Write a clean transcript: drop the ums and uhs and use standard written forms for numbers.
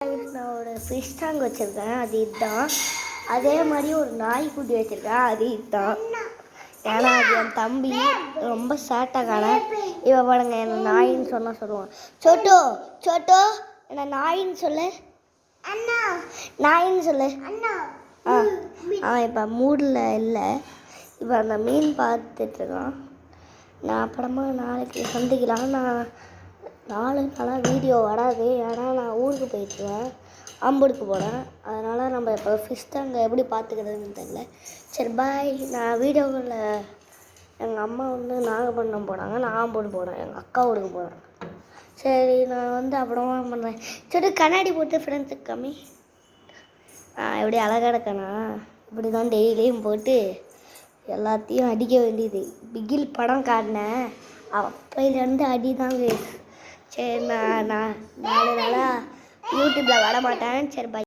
நான் ஒரு fish tank வச்சுருக்கேன், அது இதுதான். அதே மாதிரி ஒரு நாய்க்குட்டி வச்சுருக்கேன், அது இதுதான். ஏன்னா அது என் தம்பி ரொம்ப சேட்டைக்கான. இவன் பாருங்க என்ன நாயின்னு சொல்லுவான். சோட்டோ சோட்டோ என்ன நாயின்னு சொல்லு, நாயின்னு சொல்லு. இப்போ மூடில் இல்லை, இப்போ அந்த மீன் பார்த்துட்ருக்கான். நான் அப்புறமா நாளைக்கு சந்திக்கலாம். நான் 4 நாளாக வீடியோ வராது, ஏன்னா நான் ஊருக்கு போயிட்டுருவேன், ஆம்பூருக்கு போகிறேன். அதனால் நம்ம இப்போ ஃபிஷ் டேங்கை எப்படி பார்த்துக்கிறதுன்னு தெரில. சரி பாய். நான் வீடியோவில் எங்கள் அம்மா நாகப்பட்டினம் போனாங்க, நான் ஆம்பூர் போகிறேன், எங்கள் அக்கா ஊருக்கு போகிறேன். சரி நான் அப்புறமா பண்ணுறேன். சரி கண்ணாடி போட்டு ஃப்ரெண்ட்ஸுக்கு கம்மி எப்படி அழகாக இருக்கேனா, இப்படி தான் டெய்லியும் போட்டு எல்லாத்தையும் அடிக்க வேண்டியது. பிகில் படம் காட்டினேன், அப்பையிலேருந்து அடி தாங்க. சரி நான் 4 நாளாக யூடியூப்பில் வர மாட்டேன். சரி பாய்.